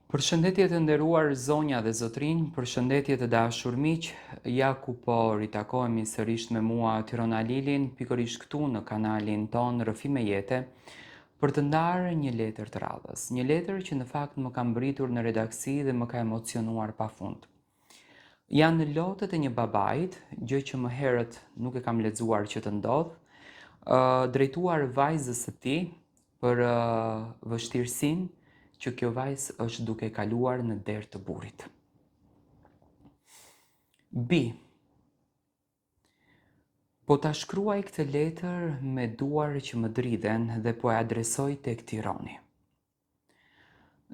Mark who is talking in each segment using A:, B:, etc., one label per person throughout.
A: Përshëndetje të nderuar zonja dhe zotrinj, përshëndetje të dashur miq, ja ku po ritakohemi sërish me mua Tyrona Lilin, pikërisht këtu në kanalin ton Rrëfi me Jete, për të ndarë një letër të radhës. Një letër që në fakt më ka mbritur në redaksi dhe më ka emocionuar pafund. Janë lotët e një babait, gjë që më herët nuk e kam lexuar që të ndodh, drejtuar vajzës së tij për vështirësinë që kjo vajzë është duke kaluar në derë të burrit. Bi, po ta shkruaj këtë letër me duar që më dridhen dhe po e adresoj tek Tironi.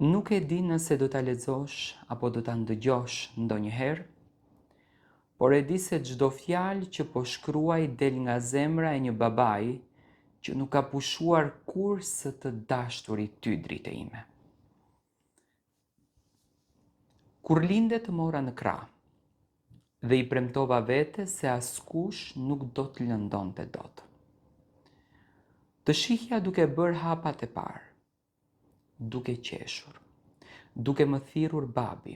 A: Nuk e di nëse do ta lexosh apo do ta ndëgjosh ndonjëherë, por e di se çdo fjalë që po shkruaj del nga zemra e një babai që nuk ka pushuar kurrë së të dashurit ty dritë ime. Kur linde të mora në krah dhe i premtova vete se askush nuk do të lëndonte dot. Të shihja duke bërë hapat e parë, duke qeshur, duke më thirrur babi,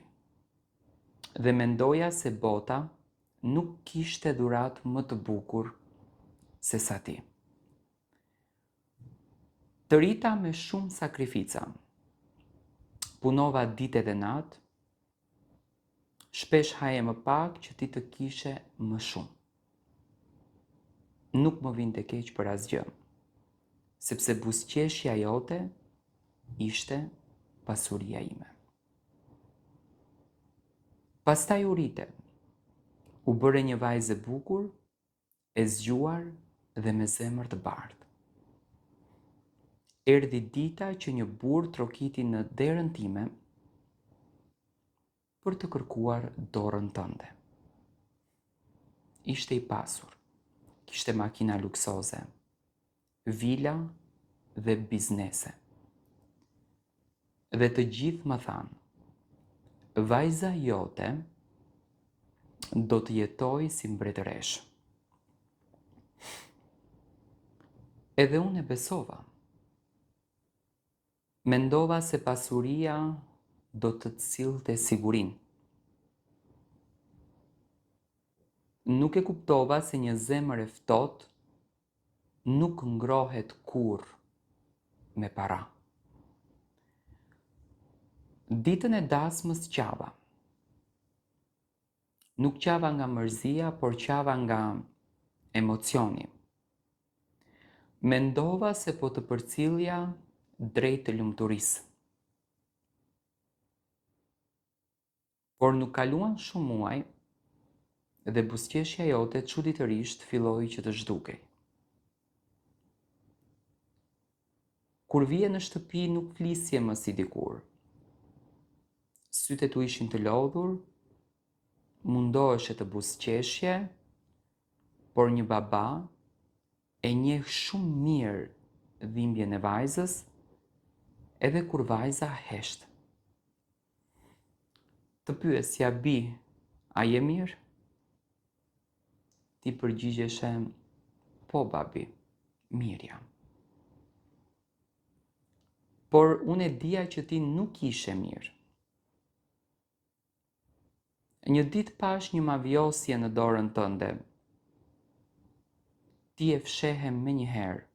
A: dhe mendoja se bota nuk kishte dhuratë më të bukur se sa ti. Të rita me shumë sakrifica, punova ditë dhe natë, shpesh haje më pak që ti të kishe më shumë. Nuk më vinte keq për asgjë, sepse buzëqeshja jote ishte pasuria ime. Pastaj u rite, u bëre një vajzë e bukur, e zgjuar dhe me zemër të bardhë. Erdhi dita që një burr trokiti në derën time për të kërkuar dorën tënde. Ishte i pasur, kishte makina luksoze, vila dhe biznese. Dhe të gjithë më thanë, vajza jote do të jetoj si mbretëresh. Edhe unë e besova. Mendova se pasuria do të cilëte sigurinë. Nuk e kuptova se një zemër e ftohtë nuk ngrohet kurrë me para. Ditën e dasmës qava. Nuk qava nga mërzia, por qava nga emocioni. Mendova se po të përcillja drejt të lumturisë. Por nuk kaluan shumë muaj dhe buzëqeshja jote çuditërisht filloi që të zhdukej. Kur vije në shtëpi nuk flisje më si dikur. Sytet u ishin të lodhur, mundoheshe të buzëqeshje, por një baba e njeh shumë mirë dhimbjen e vajzës, edhe kur vajza hesht. Të pyesja, Bi, a je mirë? Ti përgjigjeshe, po babi, mirë jam. Por unë e dija që ti nuk ishe mirë. Një ditë pash një mavjosje në dorën tënde. Ti e fshehe me një herë.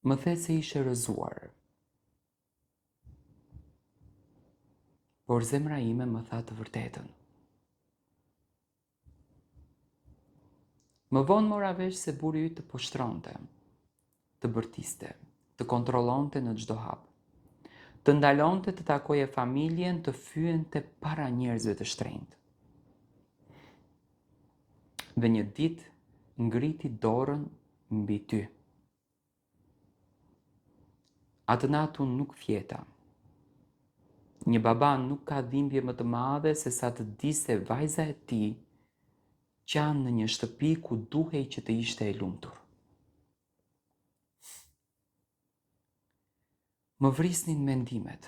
A: Më the se ishe rëzuar. Por zemra ime më tha të vërtetën. Më vonë mora vesh se burri yt të poshtronte, të bërtiste, të kontrollonte në çdo hap, të ndalonte të takoje familjen, të fyente para njerëzve të shtrenjtë. Dhe një ditë ngriti dorën mbi ty. Atë natë unë nuk fjeta. Një baba nuk ka dhimbje më të madhe se sa të di se vajza e tij qan në një shtëpi ku duhej që të ishte e lumtur. Më vrisnin mendimet.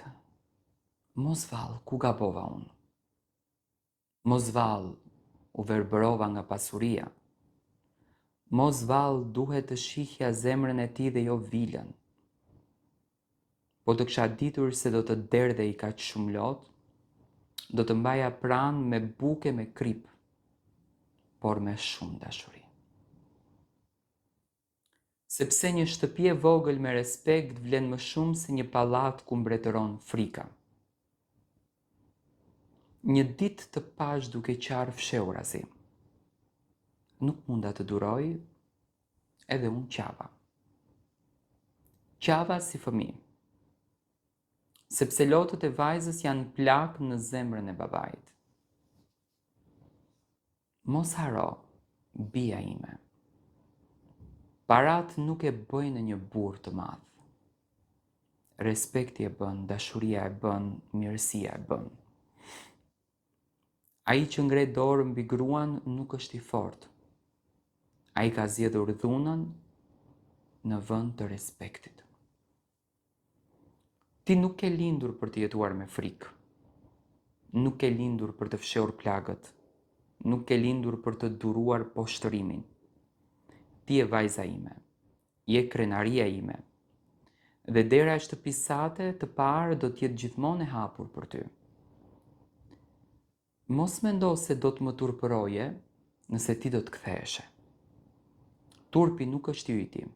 A: Mos vallë, ku gabova unë? Mos vallë, u verbërova nga pasuria. Mos vallë, duhet të shihja zemrën e tij dhe jo vilën. po të kisha ditur se do të derdhe i kaq shumë lot, do të mbaja pranë me buke me krip, por me shumë dashuri. Sepse një shtëpi e vogël me respekt vlen më shumë se një pallat ku mbretëron frika. Një ditë të pash duke qarë fshehurazi. Nuk munda të duroj, edhe unë qava. Qava si fëmijë. Sepse lotët e vajzës janë plak në zemrën e babait. Mos haro, bia ime. Parat nuk e bëjnë një burr të madh. Respekti e bën, dashuria e bën, mirësia e bën. Ai që ngre dorë mbi gruan nuk është i fortë. Ai ka zgjedhur dhunën në vend të respektit. Ti nuk ke lindur për të jetuar me frikë. Nuk ke lindur për të fshehur plagët. Nuk ke lindur për të duruar poshtërimin. Ti je vajza ime. Je krenaria ime. Dhe dera e shtëpisë sate të parë do të jetë gjithmonë e hapur për ty. Mos mendo se do të më turpëroje nëse ti do të ktheheshe. Turpi nuk është i yti.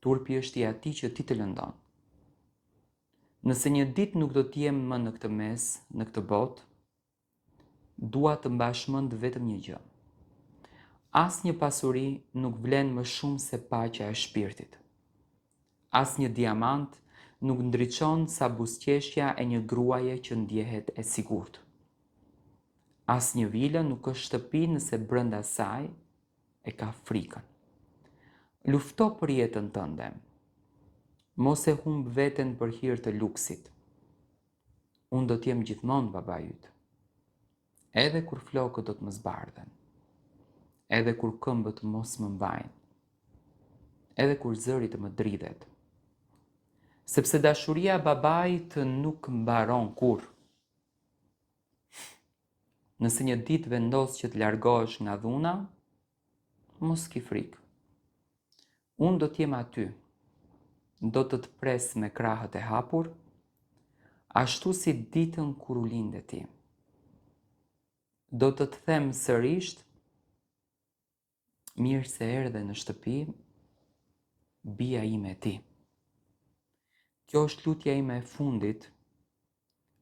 A: Turpi është i atij që ti të lëndon. Nëse një ditë nuk do të jem më në këtë mes, në këtë botë, dua të mbash mend vetëm një gjë. Asnjë pasuri nuk vlen më shumë se paqja e shpirtit. Asnjë diamant nuk ndriçon sa buzëqeshja e një gruaje që ndjehet e sigurt. Asnjë vilë nuk është shtëpi nëse brenda saj e ka frikën. Lufto për jetën tënde. Mos e humb veten për hir të luksit. Unë do t'jem gjithmonë baba yt. Edhe kur flokët do të më zbardhen. Edhe kur këmbët mos më mbajnë. Edhe kur zëri të më dridhet. Sepse dashuria e babait nuk mbaron kurrë. Nëse një ditë vendos që të largohesh nga dhuna, mos ki frikë. Unë do t'jem aty. Do të të pres me krahët e hapur, ashtu si ditën kur u linde ti. Do të të them sërish, mirë se erdhe në shtëpi, bia ime ti. Kjo është lutja ime e fundit,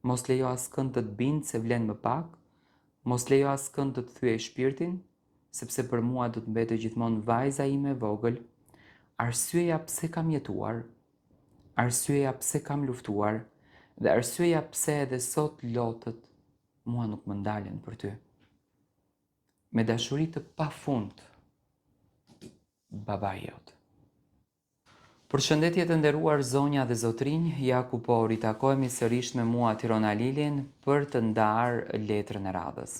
A: mos lejo askënd të të bindë se vlen më pak, mos lejo askënd të të thyej shpirtin, sepse për mua do të mbetë gjithmonë vajza ime vogël, arsyeja pse kam jetuar, arsyeja pse kam luftuar, dhe arsyeja pse edhe sot lotët mua nuk më ndalen për ty. Me dashuri të pafund, baba jot. Përshëndetje të nderuar zonja dhe zotrinj, ja ku po ritakohemi sërish me mua Tirona Lilin për të ndarë letrën e radhës.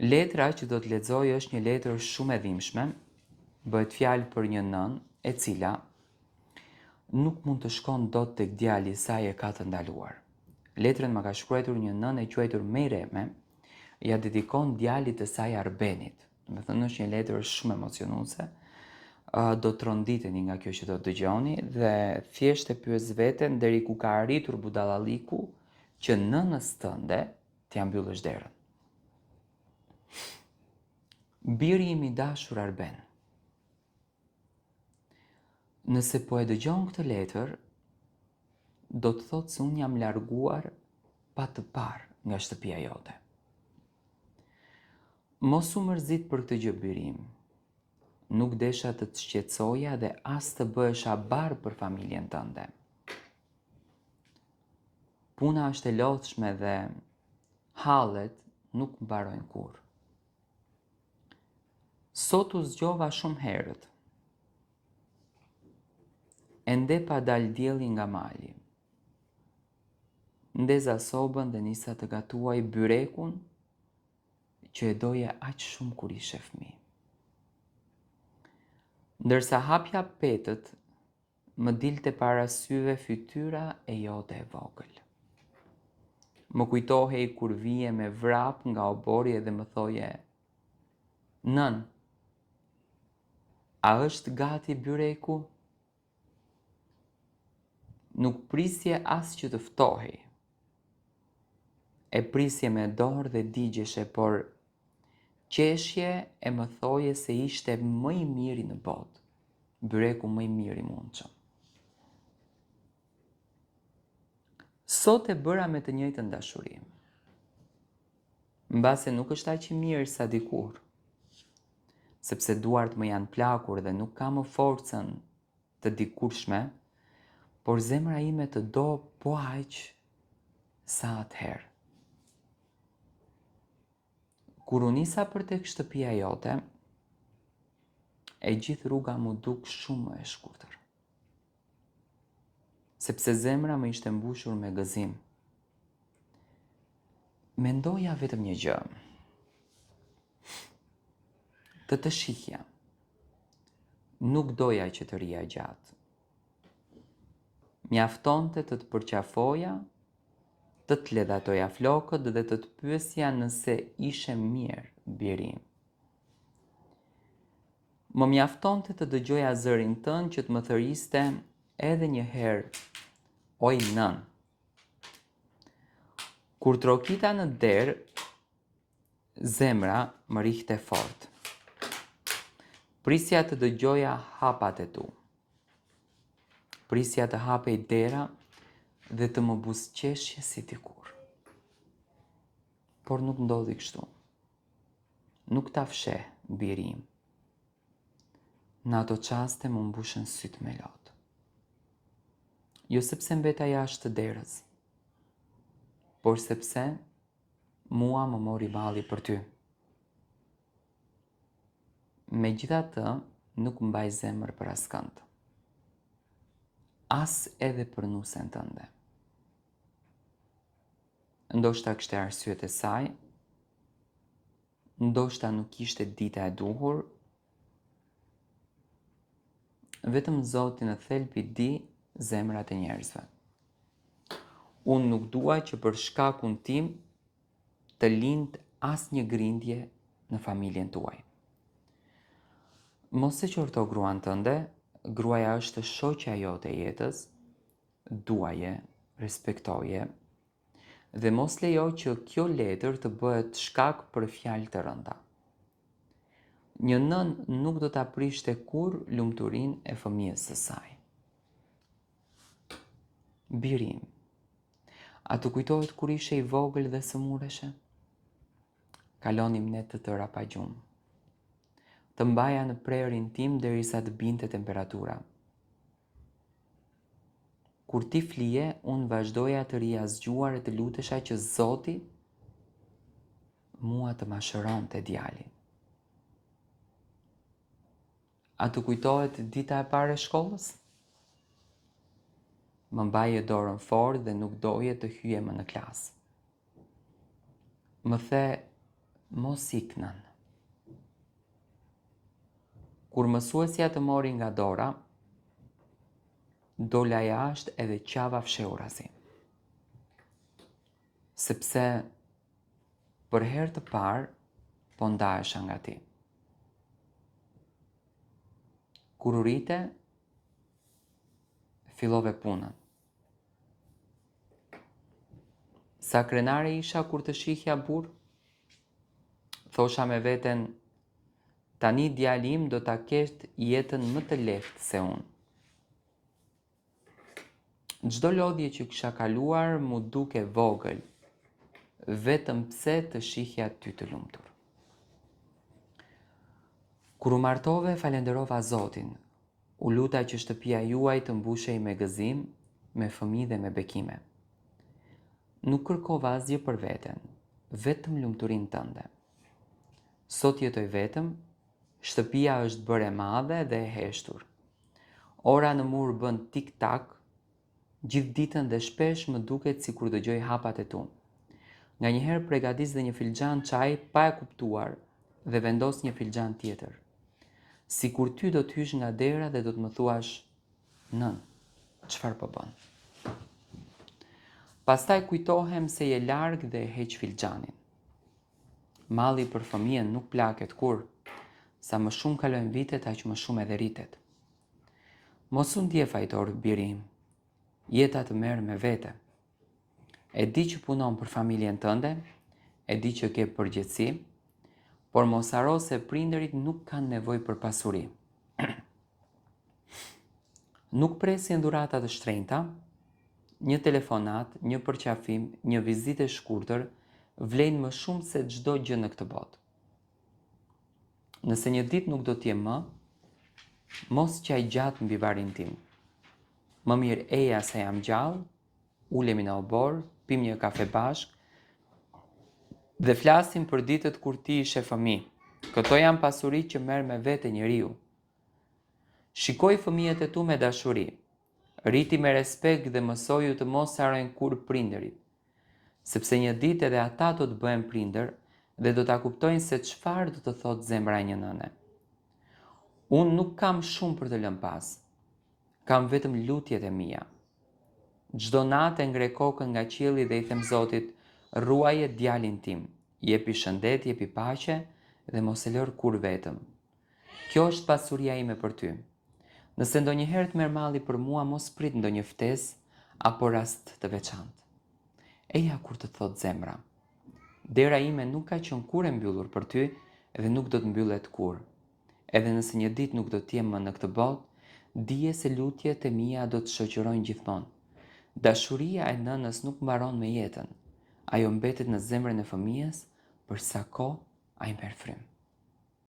A: Letra që do të lexoj është një letër shumë e dhimbshme, bëhet fjalë për një nën e cila nuk mund të shkon dot tek djali i saj e ka të ndaluar. Letrën më ka shkruar një nën e quajtur Mejreme, ja dedikon djalit të saj Arbenit. Do të thënë është një letër shumë emocionuese. Do të ronditeni nga kjo që do të dëgjoni dhe thjesht e pyes veten deri ku ka arritur budallalliku që nënës tënde t'ja mbyllësh derën. Biri im i dashur Arben. Nëse po e dëgjon këtë letër, do të thotë se unë jam larguar pa të parë nga shtëpia jote. Mos u mërzit për këtë gjë biri im. Nuk desha të të shqetësoja dhe as të bëhesha barë për familjen tënde. Puna është e lodhshme dhe hallet nuk mbarojnë kurrë. Sot u zgjova shumë herët. Ende pa dal dielli nga mali. Ndeza sobën dhe nisa të gatuaj byrekun që e doje aq shumë kur ishe fëmijë. Ndërsa hapja petët, më dilte para syve fytyra e jote e vogël. Më kujtohej kur vije me vrap nga obori dhe më thoje: "Nën, a është gati byreku?" Nuk prisje as që të ftohej. E prisje me dorë dhe digjeshe, por qeshje e më thoje se ishte më i miri në botë, byreku më i miri mundshëm. Sot e bëra me të njëjtën dashuri. Mbase nuk është aq i mirë sa dikur, sepse duart më janë plakur dhe nuk kam më forcën të dikurshme, por zemra ime të do po aq sa atëherë. Kur u nisa për tek shtëpia jote, e gjithë rruga mu duk shumë e shkurtër, sepse zemra më ishte mbushur me gëzim. Mendoja vetëm një gjë, të shihja. Nuk doja që të rija gjatë. Mjaftonte të të përqafoja, të të ledhatoja flokët dhe të të pyesja nëse ishe mirë, birim. Më mjaftonte të dëgjoja zërin tënë që të më thëriste edhe një herë, oj nën. Kur trokita në derë, zemra më rihte fort. Prisja të dëgjoja hapat e tu. Prisja të hapej dera dhe të më buzëqeshje si dikur. Por nuk ndodhi kështu. Nuk ta fsheh, birim. Në ato qaste më mbushën sytë me lotë. Jo sepse mbeta jashtë të derës, por sepse mua më mori balli për ty. Megjithatë, nuk mbaj zemër për askënd. As edhe për nusen tënde. Ndoshta kishte arsyet e saj, ndoshta nuk ishte dita e duhur, vetëm Zoti në thelbi di zemrat e njerëzve. Unë nuk dua që për shkakun tim të lind asnjë grindje në familjen tuaj. Mos e qorto gruan tënde, gruaja është shoqja jote e jetës, duaje, respektoje, dhe mos lejo që kjo letër të bëhet shkak për fjalë të rënda. Një nën nuk do ta prishte kur lumturinë e fëmijës së saj. Birim, a të kujtohet kur ishe i vogël dhe sëmureshe? Kalonim ne të tëra pa gjumë. Të mbaja në prerin tim derisa të binte temperatura. Kur ti flije, unë vazhdoja të rija zgjuar e të lutesha që Zoti mua të ma shëronte djalin. A të kujtohet dita e parë e shkollës? Më mbaje dorën fort dhe nuk doje të hyje më në klasë. Më the, mos iknën. Kur mësuesja të mori nga dora, dola jashtë edhe qava fshehurazi. Sepse për herë të parë po ndahesha nga ti. Kur u rite, fillove punën. Sa krenare isha kur të shihja burr? Thosha me veten, tani djali im do ta ketë jetën më të lehtë se unë. Çdo lodhje që kisha kaluar mu duke vogël, vetëm pse të shihja ty të lumtur. Kur u martove, falenderova Zotin. U luta që shtëpia juaj të mbushej me gëzim, me fëmijë dhe me bekime. Nuk kërkova asgjë për veten, vetëm lumturinë tënde. Sot jetoj vetëm, shtëpia është bërë e madhe dhe e heshtur. Ora në mur bën tik-tak, gjithë ditën dhe shpesh më duket sikur dëgjoj hapat e tu. Nganjëherë përgatis dhe një filxhan çaj pa e kuptuar dhe vendos një filxhan tjetër. Sikur ty do të hysh nga dera dhe do të më thuash, nën, çfarë po bën? Pastaj kujtohem se je larg dhe e heq filxhanin. Malli për fëmijën nuk plaket kur, sa më shumë kalojnë vitet aq më shumë edhe rritet. Mos u ndje fajtor, birim. jeta të merr me vete. E di që punon për familjen tënde, e di që ke përgjegjësi, por mos haro se prindërit nuk kanë nevojë për pasuri. Nuk presin dhurata të shtrenjta, një telefonat, një përqafim, një vizitë e shkurtër vlen më shumë se çdo gjë në këtë botë. Nëse një ditë nuk do t'jem më, mos qaj gjatë mbi varin tim. Më mirë eja se jam gjallë, ulemi në obor, pim një kafe bashk dhe flasim për ditët kur ti ishe fëmijë. Këto janë pasuri që merr me vete njeriu. Shikoj fëmijët e tu me dashuri. Rriti me respekt dhe mësoju të mos harojnë kurrë prindërit, sepse një ditë edhe ata do të bëhen prindër dhe do ta kuptojnë se çfarë do të thotë zemra e një nëne. Unë nuk kam shumë për të lënë pas. Kam vetëm lutjet e mia. Çdo natë ngre kokën nga qielli dhe i them Zotit, ruaje djalin tim, jepi shëndet, jepi paqe dhe mos e lër kur vetëm. Kjo është pasuria ime për ty. Nëse ndonjëherë të merr malli për mua, mos prit ndonjë ftesë apo rast të veçantë. Eja kur të thot zemra. Dera ime nuk ka qenë kur e mbyllur për ty dhe nuk do të mbyllet kur. Edhe nëse një ditë nuk do t'jem më në këtë botë, dije se lutjet e mia do të shoqërojnë gjithmonë. Dashuria e nënës nuk mbaron me jetën. Ajo mbetet në zemrën e fëmijës për sa kohë ai merr frymë.